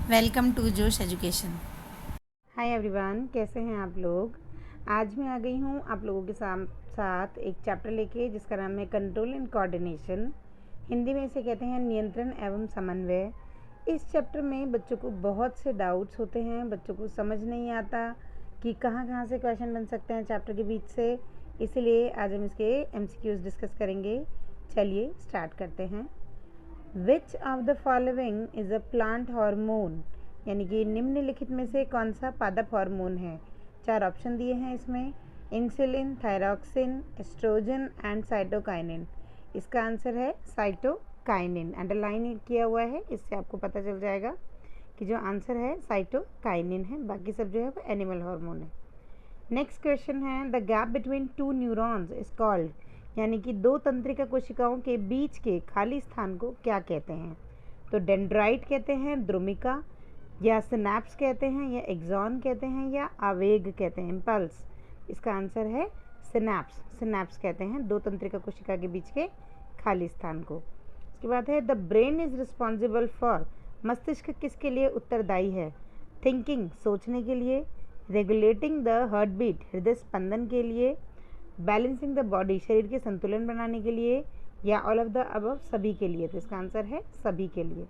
Welcome to जोश education. Hi everyone, कैसे हैं आप लोग। आज मैं आ गई हूँ आप लोगों के साथ एक चैप्टर लेके जिसका नाम है कंट्रोल एंड कोऑर्डिनेशन। हिंदी में इसे कहते हैं नियंत्रण एवं समन्वय। इस चैप्टर में बच्चों को बहुत से डाउट्स होते हैं, बच्चों को समझ नहीं आता कि कहाँ कहाँ से क्वेश्चन बन सकते हैं चैप्टर के बीच से। इसीलिए आज हम इसके MCQs डिस्कस करेंगे। चलिए स्टार्ट करते हैं। विच of the following is a plant hormone, यानी कि निम्नलिखित में से कौन सा पादप हार्मोन है। 4 ऑप्शन दिए हैं इसमें, insulin, thyroxine, estrogen and cytokinin. इसका आंसर है साइटोकाइनिन। अंडरलाइन किया हुआ है, इससे आपको पता चल जाएगा कि जो आंसर है साइटोकाइनिन है, बाकी सब जो है वो एनिमल हार्मोन है। नेक्स्ट क्वेश्चन है, the gap between 2 neurons is called, यानी कि 2 तंत्रिका कोशिकाओं के बीच के खाली स्थान को क्या कहते हैं। तो डेंड्राइट कहते हैं, द्रुमिका, या सिनैप्स कहते हैं, या एक्सॉन कहते हैं, या आवेग कहते हैं, इम्पल्स। इसका आंसर है सिनैप्स। सिनैप्स कहते हैं 2 तंत्रिका कोशिका के बीच के खाली स्थान को। इसके बाद है the brain is responsible for, मस्तिष्क किसके लिए उत्तरदायी है। थिंकिंग, सोचने के लिए, रेगुलेटिंग द हार्ट बीट, हृदय स्पंदन के लिए, बैलेंसिंग द बॉडी, शरीर के संतुलन बनाने के लिए, या ऑल ऑफ द अबव, सभी के लिए। तो इसका आंसर है सभी के लिए।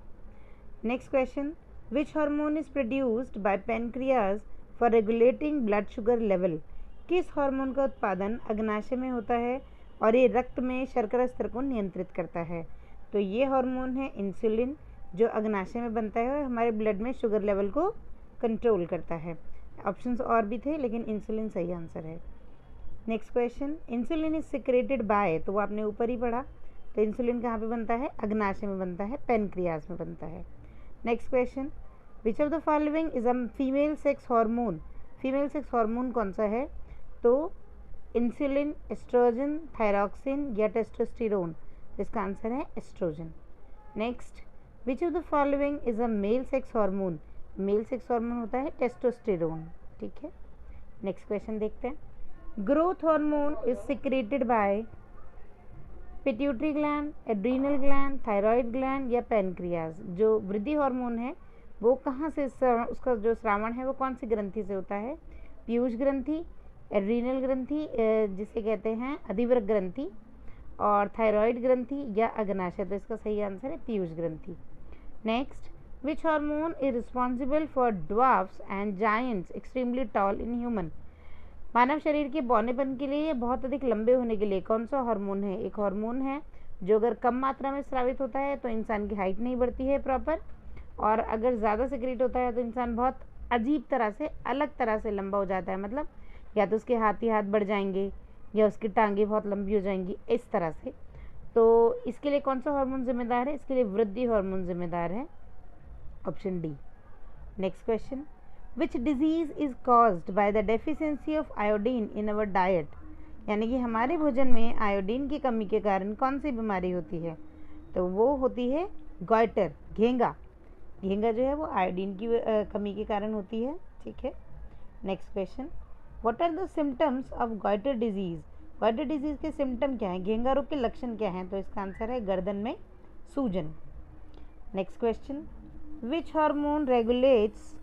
Next question, which hormone is produced by pancreas for regulating blood sugar level. किस हार्मोन का उत्पादन अग्नाशय में होता है और ये रक्त में शर्करा स्तर को नियंत्रित करता है। तो ये हार्मोन है इंसुलिन, जो अग्नाशय में बनता है और हमारे ब्लड में शुगर लेवल को कंट्रोल करता है। ऑप्शंस और भी थे लेकिन इंसुलिन सही आंसर है। Next question, insulin is secreted bye, तो वो आपने ऊपर ही पढ़ा। तो इंसुलिन कहाँ पे बनता है, अग्नाशय में बनता है, पेनक्रियाज में बनता है। Next question, which of the following is a female sex hormone. Female sex hormone कौन सा है। तो इंसुलिन, एस्ट्रोजन, थायरॉक्सिन, या टेस्टोस्टेरोन। इसका आंसर है estrogen. Next, which of the following is a male sex hormone. Male sex hormone होता है testosterone. ठीक है, नेक्स्ट क्वेश्चन देखते हैं। Growth hormone is secreted by pituitary gland, adrenal gland, thyroid gland, या पेनक्रियाज। जो वृद्धि हार्मोन है वो कहाँ से, उसका जो स्रावण है वो कौन सी ग्रंथि से होता है। पीयूष ग्रंथि, एड्रीनल ग्रंथि जिसे कहते हैं अधिवृक्क ग्रंथि, और थायराइड ग्रंथि, या अग्नाशय। तो इसका सही आंसर है पीयूष ग्रंथि। Next, which hormone is responsible for dwarfs and giants extremely tall in human. मानव शरीर के बौनेपन के लिए, बहुत अधिक लंबे होने के लिए कौन सा हार्मोन है। एक हार्मोन है जो अगर कम मात्रा में स्रावित होता है तो इंसान की हाइट नहीं बढ़ती है प्रॉपर, और अगर ज़्यादा सिक्रीट होता है तो इंसान बहुत अजीब तरह से, अलग तरह से लंबा हो जाता है। मतलब या तो उसके हाथ ही हाथ बढ़ जाएंगे या उसकी टांगें बहुत लंबी हो जाएंगी, इस तरह से। तो इसके लिए कौन सा हार्मोन जिम्मेदार है, इसके लिए वृद्धि हार्मोन जिम्मेदार है, option D. Next question, which disease is caused by the deficiency of iodine in our diet. यानी कि हमारे भोजन में आयोडीन की कमी के कारण कौन सी बीमारी होती है। तो वो होती है गॉइटर, घेंगा। घेंगा जो है वो आयोडीन की कमी के कारण होती है। ठीक है, next question, what are the symptoms of goitre disease. Goitre disease के सिम्टम क्या हैं, घेंगा रोग के लक्षण क्या हैं। तो इसका आंसर है गर्दन में सूजन। Next question, which hormone regulates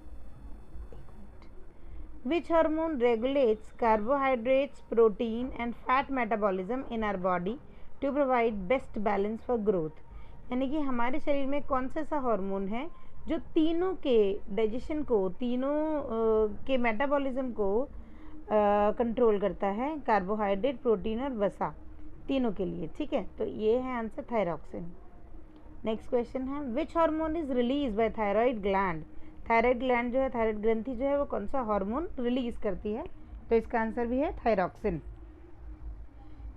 Which hormone regulates carbohydrates, protein and fat metabolism in our body to provide best balance for growth। यानी कि हमारे शरीर में कौन सा ऐसा हार्मोन है जो तीनों के डाइजेशन को, तीनों के मेटाबॉलिज्म को कंट्रोल करता है, कार्बोहाइड्रेट, प्रोटीन और वसा, तीनों के लिए। ठीक है, तो ये है आंसर थायरॉक्सिन। नेक्स्ट क्वेश्चन है, विच hormone is release by thyroid gland. Thyroid gland जो है, थायराइड ग्रंथि जो है वो कौन सा हार्मोन रिलीज करती है। तो इसका आंसर भी है थायरॉक्सिन।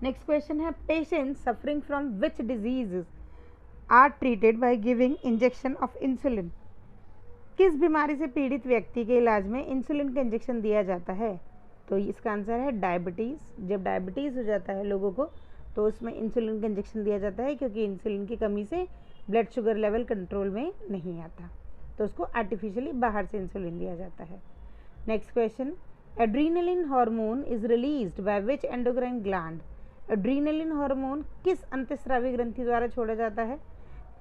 नेक्स्ट क्वेश्चन है, patients suffering from which disease are treated by giving injection of insulin. किस बीमारी से पीड़ित व्यक्ति के इलाज में इंसुलिन का इंजेक्शन दिया जाता है। तो इसका आंसर है डायबिटीज़। जब डायबिटीज़ हो जाता है लोगों को तो उसमें इंसुलिन का इंजेक्शन दिया जाता है, क्योंकि इंसुलिन की कमी से ब्लड शुगर लेवल कंट्रोल में नहीं आता, तो उसको आर्टिफिशियली बाहर से इंसुलिन दिया जाता है। Next question, adrenaline hormone is released by which endocrine gland. Adrenaline hormone किस अंतःस्रावी ग्रंथि द्वारा छोड़ा जाता है।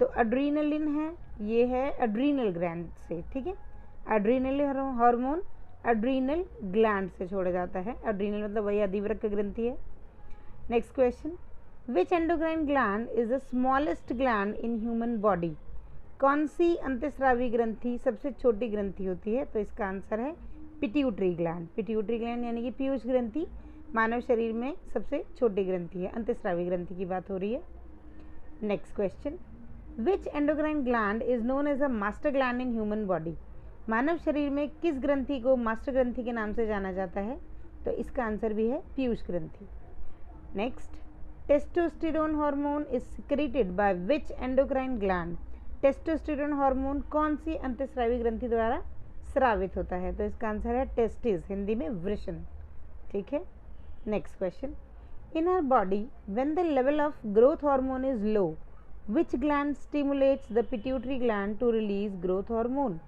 तो एड्रीनलिन है, ये है एड्रीनल ग्लैंड से, ठीक है। एड्रीनल हार्मोन एड्रीनल ग्लैंड से छोड़ा जाता है। एड्रीनल मतलब वही अधिवृक्क ग्रंथि है। Next question, which endocrine gland is the smallest gland in human body? कौन सी अंतःस्रावी ग्रंथि सबसे छोटी ग्रंथि होती है? तो इसका आंसर है पिट्यूटरी ग्लैंड। पिट्यूटरी ग्लैंड यानी कि पीयूष ग्रंथि मानव शरीर में सबसे छोटी ग्रंथि है, अंतःस्रावी ग्रंथि की बात हो रही है। Next question, which endocrine gland is known as a master gland in human body? मानव शरीर में किस ग्रंथि को मास्टर ग्रंथि के नाम से जाना जाता है? तो इसका आंसर भी है पीयूष ग्रंथि। Next, testosterone hormone is secreted by which endocrine gland? Testosterone hormone कौन सी अंतःस्रावी ग्रंथि द्वारा स्रावित होता है? तो इसका आंसर है टेस्टिस, हिंदी में वृषण, ठीक है। Next question, in our body when the level of growth hormone is low, which gland stimulates the pituitary gland to release growth hormone?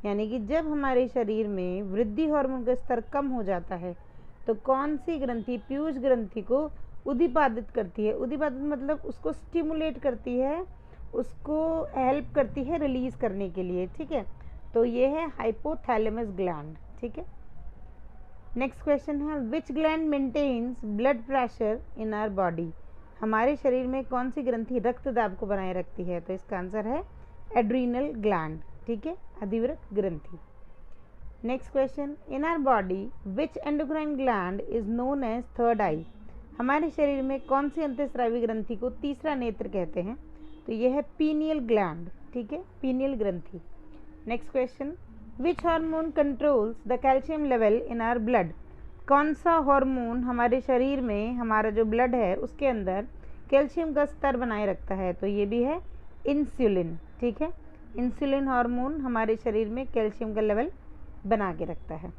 यानी कि जब हमारे शरीर में वृद्धि हार्मोन का स्तर कम हो जाता है तो कौन सी ग्रंथि पीयूष ग्रंथि को उद्दीपादित करती है? उद्दीपादित मतलब उसको स्टिमुलेट करती है, उसको हेल्प करती है रिलीज करने के लिए, ठीक है। तो ये है हाइपोथैलेमस ग्लैंड, ठीक है। नेक्स्ट क्वेश्चन है, which gland maintains blood pressure in our body? हमारे शरीर में कौन सी ग्रंथि रक्त दाब को बनाए रखती है? तो इसका आंसर है एड्रीनल ग्लैंड, ठीक है, अधिवृक्क ग्रंथि। Next question, in our body which endocrine gland is known as third eye? हमारे शरीर में कौन सी अंतःस्रावी ग्रंथि को तीसरा नेत्र कहते हैं? तो यह है पीनियल ग्लैंड, ठीक है, पीनियल ग्रंथि। Next question, which hormone controls the calcium level in our blood? कौन सा हार्मोन हमारे शरीर में, हमारा जो ब्लड है उसके अंदर कैल्शियम का स्तर बनाए रखता है? तो ये भी है इंसुलिन, ठीक है। इंसुलिन हार्मोन हमारे शरीर में कैल्शियम का लेवल बना के रखता है।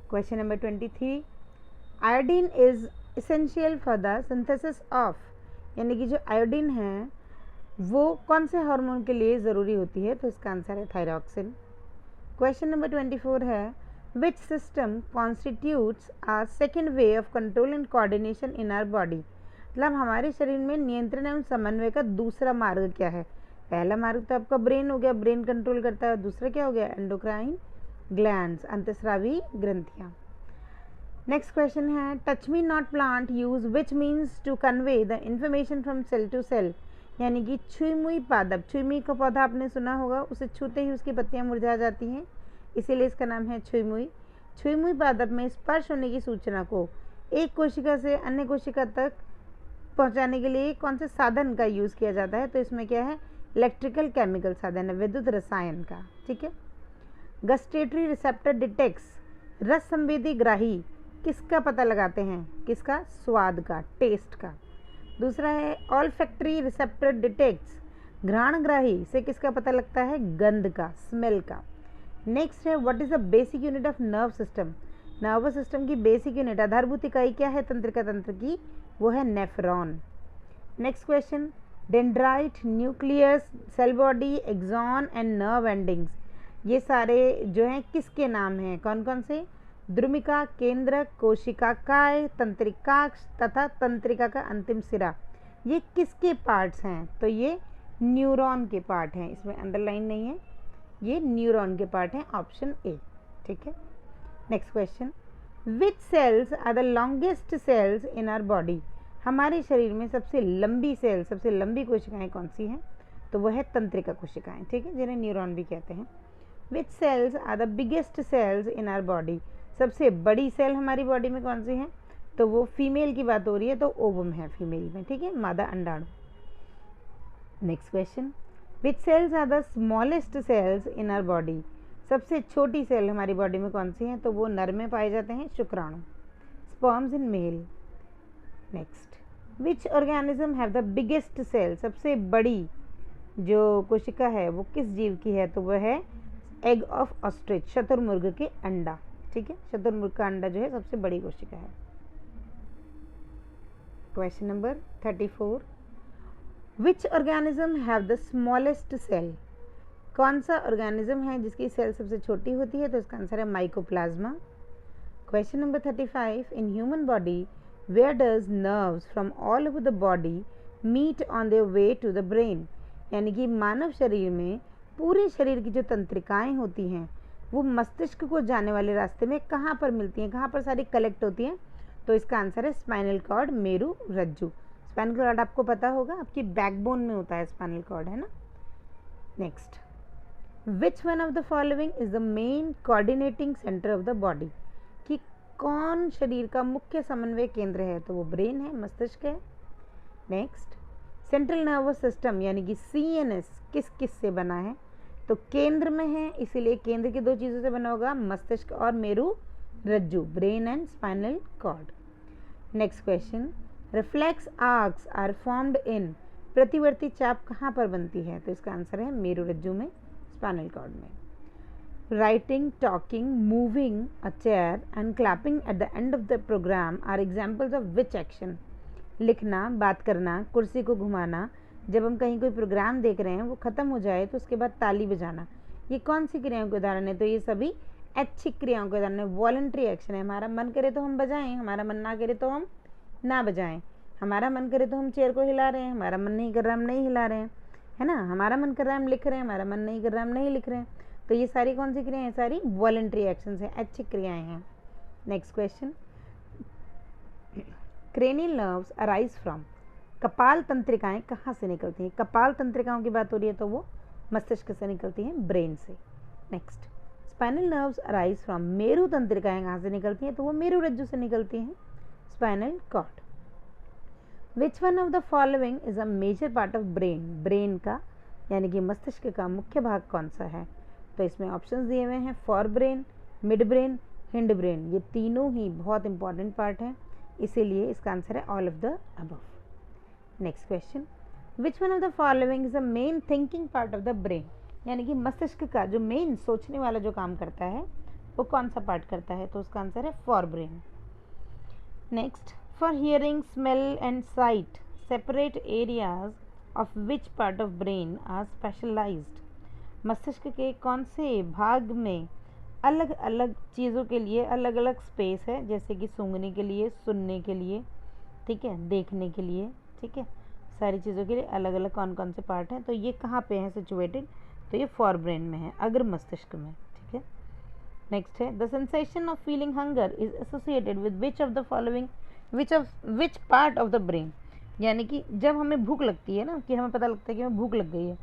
Question number 23, iodine is essential for the synthesis of, यानी कि जो आयोडीन है वो कौन से हार्मोन के लिए ज़रूरी होती है? तो इसका आंसर है थायरॉक्सिन। क्वेश्चन नंबर 24 है, which system constitutes a second way of control and coordination in our body? मतलब हमारे शरीर में नियंत्रण एवं समन्वय का दूसरा मार्ग क्या है? पहला मार्ग तो आपका ब्रेन हो गया, ब्रेन कंट्रोल करता है। दूसरा क्या हो गया? एंडोक्राइन ग्लैंड्स, अंतःस्रावी ग्रंथियाँ। नेक्स्ट क्वेश्चन है, touch me not plant use which means to convey the information from cell to cell? यानी कि छुई मुई पादप, छुई मुई का पौधा आपने सुना होगा, उसे छूते ही उसकी पत्तियां मुरझा जाती हैं, इसीलिए इसका नाम है छुई मुई। छुई मुई पादप में स्पर्श होने की सूचना को एक कोशिका से अन्य कोशिका तक पहुंचाने के लिए कौन से साधन का यूज़ किया जाता है? तो इसमें क्या है? इलेक्ट्रिकल केमिकल साधन है, विद्युत रसायन का, ठीक है। गस्टेटरी रिसेप्टर डिटेक्ट्स, रस संवेदी ग्राही किसका पता लगाते हैं? किसका? स्वाद का, टेस्ट का। दूसरा है ऑल्फैक्टरी रिसेप्टर डिटेक्ट्स, घ्राणग्राही से किसका पता लगता है? गंध का, स्मेल का। नेक्स्ट है, what is the basic unit of nerve system? Nervous system की बेसिक यूनिट, आधारभूत इकाई क्या है तंत्रिका तंत्र की? वो है nephron. Next question, dendrite, nucleus, cell body, axon and nerve endings, ये सारे जो हैं किसके नाम हैं? कौन कौन से? द्रुमिका, केंद्रक, कोशिकाकाय, तंत्रिकाक्ष तथा तंत्रिका का अंतिम सिरा, ये किसके पार्ट्स हैं? तो ये न्यूरॉन के पार्ट हैं, इसमें अंडरलाइन नहीं है, ये न्यूरॉन के पार्ट हैं, ऑप्शन ए, ठीक है। Next question, which cells are the longest cells in our body? हमारे शरीर में सबसे लंबी सेल, सबसे लंबी कोशिकाएं कौन सी हैं? तो वह है तंत्रिका कोशिकाएं, ठीक है, जिन्हें न्यूरॉन भी कहते हैं। Which cells are the biggest cells in our body? सबसे बड़ी सेल हमारी बॉडी में कौन सी है? तो वो फीमेल की बात हो रही है, तो ओवम है फीमेल में, ठीक है, मादा अंडाणु। Next question, which cells are the smallest cells in our body? सबसे छोटी सेल हमारी बॉडी में कौन सी है? तो वो नर में पाए जाते हैं, शुक्राणु, sperms in male. Next, which organism have the biggest cell? सबसे बड़ी जो कोशिका है वो किस जीव की है? तो वह है एग ऑफ ऑस्ट्रिच, शतुरमुर्ग के अंडा, ठीक है, शतुरमुर्ग का अंडा जो है सबसे बड़ी कोशिका है। Question number 34, which organism have the smallest cell? कौन सा ऑर्गेनिज्म है जिसकी सेल सबसे छोटी होती है? तो इसका आंसर है mycoplasma. Question number 35, in human body where does nerves from all over the body meet on their way to the brain, यानी कि मानव शरीर में पूरे शरीर की जो तंत्रिकाएं होती हैं वो मस्तिष्क को जाने वाले रास्ते में कहाँ पर मिलती हैं, कहाँ पर सारी कलेक्ट होती हैं? तो इसका आंसर है स्पाइनल कॉर्ड, मेरु रज्जु। स्पाइनल कॉर्ड आपको पता होगा, आपकी बैकबोन में होता है स्पाइनल कॉर्ड, है ना। Next, which one of the following is the main coordinating centre of the body, कि कौन शरीर का मुख्य समन्वय केंद्र है? तो वो ब्रेन है, मस्तिष्क है। नेक्स्ट, सेंट्रल नर्वस सिस्टम यानी कि CNS किस किस से बना है? तो केंद्र में है, इसीलिए केंद्र की दो चीज़ों से बना होगा, मस्तिष्क और मेरु रज्जु, brain and spinal cord. Next question, reflex arcs are formed in, प्रतिवर्ती चाप कहाँ पर बनती है? तो इसका आंसर है मेरु रज्जु में, स्पाइनल कॉर्ड में। Writing, talking, moving a chair and clapping at the end of the programme are examples of which action? लिखना, बात करना, कुर्सी को घुमाना, जब हम कहीं कोई प्रोग्राम देख रहे हैं वो ख़त्म हो जाए तो उसके बाद ताली बजाना, ये कौन सी क्रियाओं के उदाहरण है? तो ये सभी ऐच्छिक क्रियाओं के उदाहरण है, वॉलंटरी एक्शन है। हमारा मन करे तो हम बजाएं, हमारा मन ना करे तो हम ना बजाएं। हमारा मन करे तो हम चेयर को हिला रहे हैं, हमारा मन नहीं कर रहा हम नहीं हिला रहे हैं, है ना। हमारा मन कर रहा है हम लिख रहे हैं, हमारा मन नहीं कर रहा हम नहीं लिख रहे हैं। तो ये सारी कौन सी क्रियाएं हैं? सारी वॉलंटरी एक्शंस हैं, ऐच्छिक क्रियाएं हैं। Next question, cranial nerves arise from, कपाल तंत्रिकाएं कहाँ से निकलती हैं? कपाल तंत्रिकाओं की बात हो रही है तो वो मस्तिष्क से निकलती हैं, ब्रेन से। Next, spinal nerves arise from, मेरु तंत्रिकाएं कहाँ से निकलती हैं? तो वो मेरु रज्जु से निकलती हैं, spinal cord. Which one of the following is a major part of brain, brain का यानी कि मस्तिष्क का मुख्य भाग कौन सा है? तो इसमें ऑप्शंस दिए हुए हैं, for brain, mid brain, hind brain. ये तीनों ही बहुत इंपॉर्टेंट पार्ट हैं, इसीलिए इसका आंसर है all of the above. Next question, which one of the following is the main thinking part of the brain, यानी कि मस्तिष्क का जो मेन सोचने वाला जो काम करता है वो कौन सा पार्ट करता है? तो उसका आंसर है forebrain. Next, for hearing, smell and sight, separate areas of which part of brain are specialised, मस्तिष्क के कौन से भाग में अलग अलग चीज़ों के लिए अलग अलग स्पेस है, जैसे कि सूंघने के लिए, सुनने के लिए, ठीक है, देखने के लिए, ठीक है, सारी चीज़ों के लिए अलग अलग कौन कौन से पार्ट हैं? तो ये कहाँ पे हैं सिचुएटेड? तो ये फॉर ब्रेन में है, अग्र मस्तिष्क में, ठीक है। नेक्स्ट है, the sensation of feeling hunger is associated with which of the following, which part of the brain, यानी कि जब हमें भूख लगती है ना, कि हमें पता लगता है कि हमें भूख लग गई है,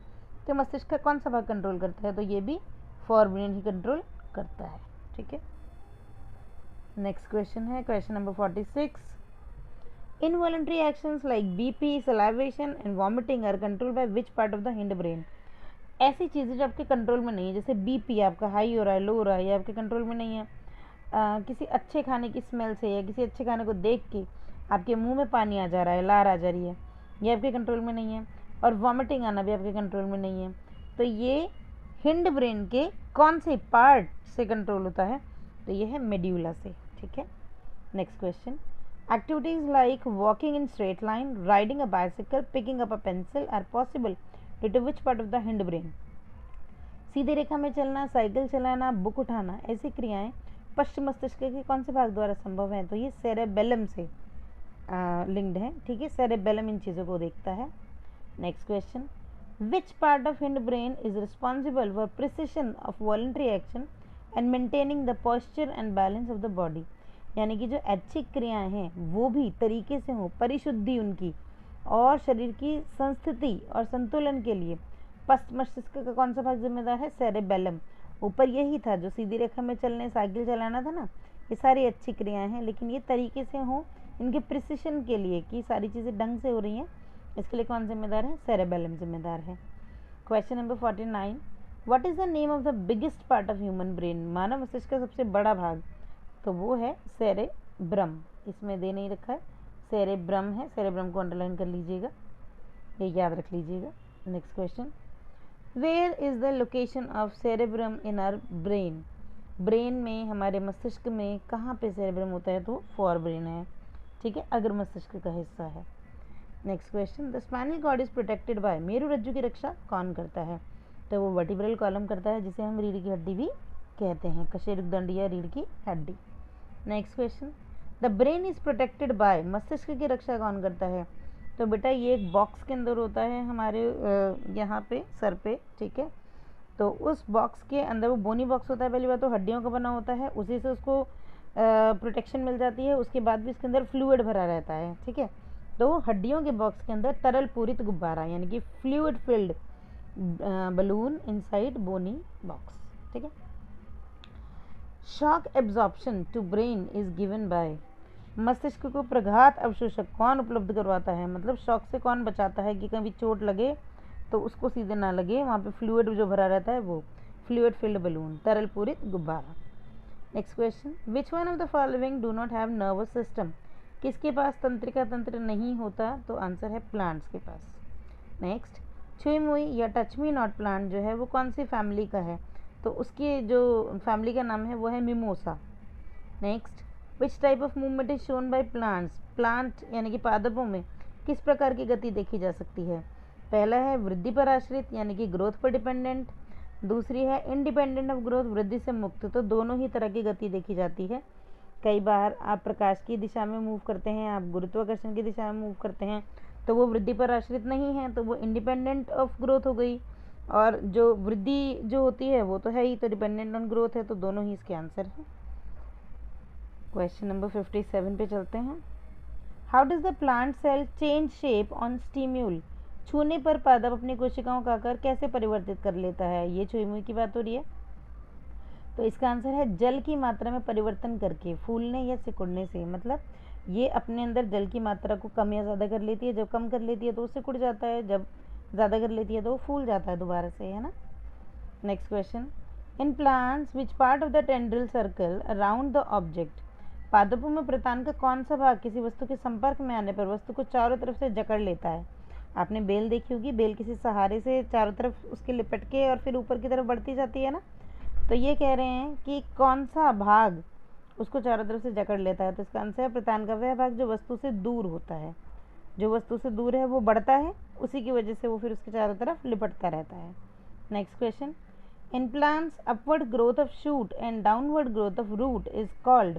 तो मस्तिष्क का कौन सा भाग कंट्रोल करता है? तो ये भी फॉर ब्रेन ही कंट्रोल करता है, ठीक है। नेक्स्ट क्वेश्चन है question number 46, involuntary actions like BP, salivation and vomiting are controlled by which part of the hind brain, ऐसी चीज़ें जो आपके कंट्रोल में नहीं है, जैसे बीपी आपका हाई हो रहा है, लो हो रहा है, ये आपके कंट्रोल में नहीं है। किसी अच्छे खाने की स्मेल से या किसी अच्छे खाने को देख के आपके मुंह में पानी आ जा रहा है, लार आ जा रही है, ये आपके कंट्रोल में नहीं है। और वॉमिटिंग आना भी आपके कंट्रोल में नहीं है। तो ये हिंड ब्रेन के कौन से पार्ट से कंट्रोल होता है? तो ये है मेड्यूला से, ठीक है। Next question, activities like walking in straight line, riding a bicycle, picking up a pencil are possible due to which part of the hind brain, सीधी रेखा में चलना, साइकिल चलाना, बुक उठाना, ऐसी क्रियाएं पश्चिम मस्तिष्क के कौन से भाग द्वारा संभव है? तो ये सेरेबेलम से लिंक्ड है, ठीक है, सेरेबेलम इन चीज़ों को देखता है। Next question, which part of hind brain is responsible for precision of voluntary action and maintaining the posture and balance of the body, यानी कि जो ऐच्छिक क्रियाएं हैं वो भी तरीके से हों, परिशुद्धि उनकी, और शरीर की संस्थिति और संतुलन के लिए पश्च मस्तिष्क का कौन सा भाग जिम्मेदार है? सेरेबेलम। ऊपर यही था जो सीधी रेखा में चलने, साइकिल चलाना था ना, ये सारी अच्छी क्रियाएं हैं, लेकिन ये तरीके से हों, इनके प्रिसिशन के लिए कि सारी चीज़ें ढंग से हो रही हैं, इसके लिए कौन जिम्मेदार है? सेरेबेलम जिम्मेदार है। Question number 49, what is the name of the biggest part of human brain, मानव मस्तिष्क का सबसे बड़ा भाग? तो वो है सेरेब्रम, इसमें दे नहीं रखा है, सेरेब्रम है, सेरेब्रम को अंडरलाइन कर लीजिएगा, ये याद रख लीजिएगा। Next question, where is the location of cerebrum in our brain, brain में, हमारे मस्तिष्क में कहाँ पे सेरेब्रम होता है? तो फॉर ब्रेन है, ठीक है, अग्र मस्तिष्क का हिस्सा है। Next question, the spinal cord is protected by, मेरु रज्जु की रक्षा कौन करता है? तो वो वर्टिब्रल कॉलम करता है, जिसे हम रीढ़ की हड्डी भी कहते हैं, कशेरुकदंड या रीढ़ की हड्डी। Next question, the brain is protected bye, मस्तिष्क की रक्षा कौन करता है? तो बेटा ये एक बॉक्स के अंदर होता है हमारे यहाँ पे सर पे, ठीक है। तो उस बॉक्स के अंदर, वो बोनी बॉक्स होता है, पहली बात तो हड्डियों का बना होता है, उसी से उसको प्रोटेक्शन मिल जाती है। उसके बाद भी इसके अंदर फ्लूइड भरा रहता है, ठीक है। तो हड्डियों के बॉक्स के अंदर तरल पूरित गुब्बारा यानी कि fluid filled balloon inside bony box, ठीक है। Shock absorption to brain is given by, मस्तिष्क को प्रघात अवशोषक कौन उपलब्ध करवाता है, मतलब शॉक से कौन बचाता है कि कभी चोट लगे तो उसको सीधे ना लगे, वहाँ पे फ्लूइड जो भरा रहता है वो फ्लूइड फिल्ड बलून, तरल पूरित गुब्बारा। Next question, which one of the following do not have nervous system, किसके पास तंत्रिका तंत्र नहीं होता, तो आंसर है प्लांट्स के पास। नेक्स्ट, छुई मुई या टच मी नॉट प्लांट जो है वो कौन सी फैमिली का है, तो उसकी जो फैमिली का नाम है वो है mimosa. Next, which type of movement is shown by plants, plant यानी कि पादपों में किस प्रकार की गति देखी जा सकती है। पहला है वृद्धि पर आश्रित यानी कि ग्रोथ पर डिपेंडेंट, दूसरी है इंडिपेंडेंट ऑफ ग्रोथ वृद्धि से मुक्त, तो दोनों ही तरह की गति देखी जाती है। कई बार आप प्रकाश की दिशा में मूव करते हैं, आप गुरुत्वाकर्षण की दिशा में मूव करते हैं, तो वो वृद्धि पर आश्रित नहीं है, तो वो इंडिपेंडेंट ऑफ ग्रोथ हो गई। और जो वृद्धि जो होती है वो तो है ही, तो डिपेंडेंट ऑन ग्रोथ है, तो दोनों ही इसके आंसर हैं। क्वेश्चन नंबर 57 पे चलते हैं। How does the plant cell change shape on stimuli, छूने पर पादप अपनी कोशिकाओं का आकार कैसे परिवर्तित कर लेता है, ये छुई मुई की बात हो रही है। तो इसका आंसर है जल की मात्रा में परिवर्तन करके, फूलने या सिकुड़ने से, मतलब ये अपने अंदर जल की मात्रा को कम या ज़्यादा कर लेती है, जब कम कर लेती है तो वो सिकुड़ जाता है, जब ज़्यादा कर लेती है तो वो फूल जाता है दोबारा से, है ना। Next question, in plants which part of the tendril circle around the object, पादपों में प्रतान का कौन सा भाग किसी वस्तु के संपर्क में आने पर वस्तु को चारों तरफ से जकड़ लेता है। आपने बेल देखी होगी, बेल किसी सहारे से चारों तरफ उसके लिपट के और फिर ऊपर की तरफ बढ़ती जाती है ना, तो ये कह रहे हैं कि कौन सा भाग उसको चारों तरफ से जकड़ लेता है, तो इसका आंसर है प्रतान का वह भाग जो वस्तु से दूर होता है, जो वस्तु से दूर है वो बढ़ता है, उसी की वजह से वो फिर उसके चारों तरफ लिपटता रहता है। Next question, in plants upward growth of shoot and downward growth of root is called,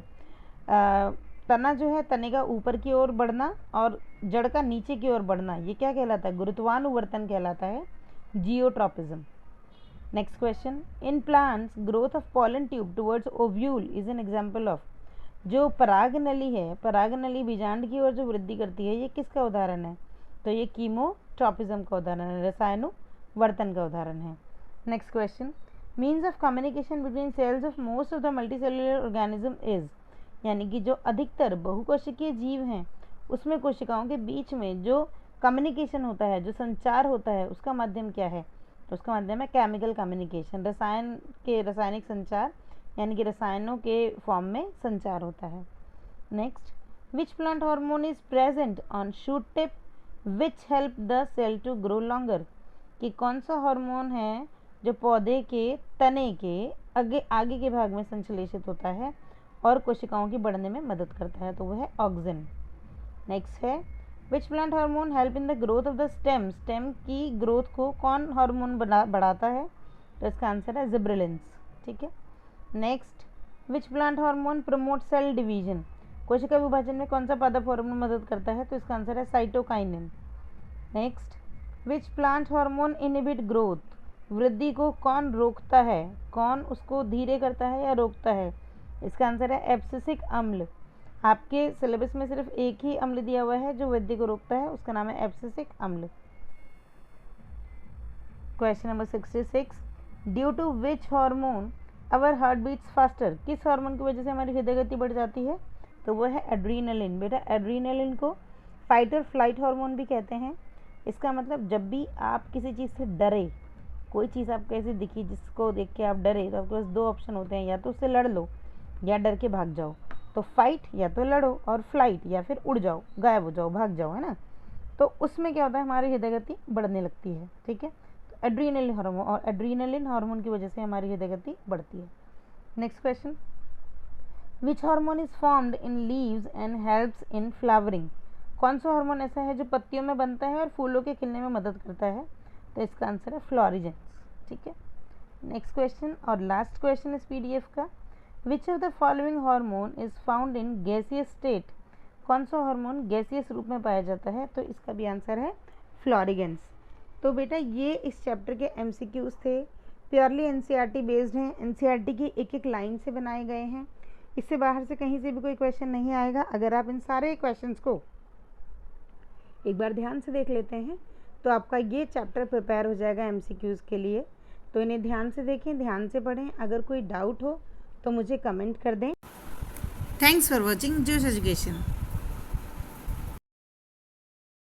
तना जो है तने का ऊपर की ओर बढ़ना और जड़ का नीचे की ओर बढ़ना, ये क्या कहलाता है, गुरुत्वानुवर्तन कहलाता है, geotropism. Next question, in plants growth of pollen tube towards ovule is an example of, जो पराग नली है, पराग नली बीजांड की ओर जो वृद्धि करती है, ये किसका उदाहरण है, तो ये कीमोट्रॉपिज्म का उदाहरण है, रसायनुवर्तन का उदाहरण है। Next question, means of communication between cells of most of the multicellular organism is, यानी कि जो अधिकतर बहुकोशिकीय जीव हैं उसमें कोशिकाओं के बीच में जो कम्युनिकेशन होता है, जो संचार होता है, उसका माध्यम क्या है, तो उसका माध्यम है केमिकल कम्युनिकेशन, रासायनिक संचार, यानी कि रसायनों के फॉर्म में संचार होता है। Next, which plant hormone is present on shoot tip which help the cell to grow longer, कि कौन सा हार्मोन है जो पौधे के तने के आगे के भाग में संश्लेषित होता है और कोशिकाओं की बढ़ने में मदद करता है, तो वह है ऑक्सिन। नेक्स्ट है, विच plant hormone help in the growth of the stem, stem की ग्रोथ को कौन हार्मोन बढ़ाता है, तो इसका आंसर है जिब्रेलिन्स, ठीक है। Next, which plant hormone promote cell division, कोशिका विभाजन में कौन सा पादप हार्मोन मदद करता है, तो इसका आंसर है cytokinin. Next, which plant hormone inhibit growth, वृद्धि को कौन रोकता है, कौन उसको धीरे करता है या रोकता है, इसका आंसर है एब्सिसिक अम्ल। आपके सिलेबस में सिर्फ एक ही अम्ल दिया हुआ है जो वृद्धि को रोकता है, उसका नाम है एब्सिसिक अम्ल। Question number 66, due to which hormone our heart beats faster, किस हार्मोन की वजह से हमारी हृदय गति बढ़ जाती है, तो वो है एड्रीनलिन। बेटा एड्रीनलिन को फाइट और फ्लाइट हार्मोन भी कहते हैं। इसका मतलब जब भी आप किसी चीज़ से डरे, कोई चीज़ आपको ऐसी दिखी जिसको देख के आप डरे, तो आपके पास दो ऑप्शन होते हैं, या तो उससे लड़ लो या डर के भाग जाओ। तो फाइट या तो लड़ो, और फ्लाइट या फिर उड़ जाओ, गायब हो जाओ, भाग जाओ, है ना। तो उसमें क्या होता है, हमारी हृदय गति बढ़ने लगती है, ठीक है। तो एड्रीनलिन हार्मोन, और एड्रीनलिन हार्मोन की वजह से हमारी हृदय गति बढ़ती है। Next question, which hormone is formed in leaves and helps in flowering, कौन सा हार्मोन ऐसा है जो पत्तियों में बनता है और फूलों के खिलने में मदद करता है, तो इसका आंसर है फ्लोरिजेंस, ठीक है। नेक्स्ट क्वेश्चन और लास्ट क्वेश्चन इस पीडीएफ का, विच of the following hormone is found in gaseous state, कौन सा हार्मोन गैसियस रूप में पाया जाता है? तो इसका भी आंसर है फ्लोरिगेंस। तो बेटा ये इस चैप्टर के MCQs थे, प्योरली NCERT बेस्ड हैं, NCERT की एक एक लाइन से बनाए गए हैं, इससे बाहर से कहीं से भी कोई क्वेश्चन नहीं आएगा। अगर आप इन सारे क्वेश्चंस को एक बार ध्यान से देख लेते हैं तो आपका ये चैप्टर प्रिपेयर हो जाएगा MCQs के लिए। तो इन्हें ध्यान से देखें, ध्यान से पढ़ें। अगर कोई डाउट हो तो मुझे कमेंट कर दें। थैंक्स फॉर वॉचिंग जोश एजुकेशन।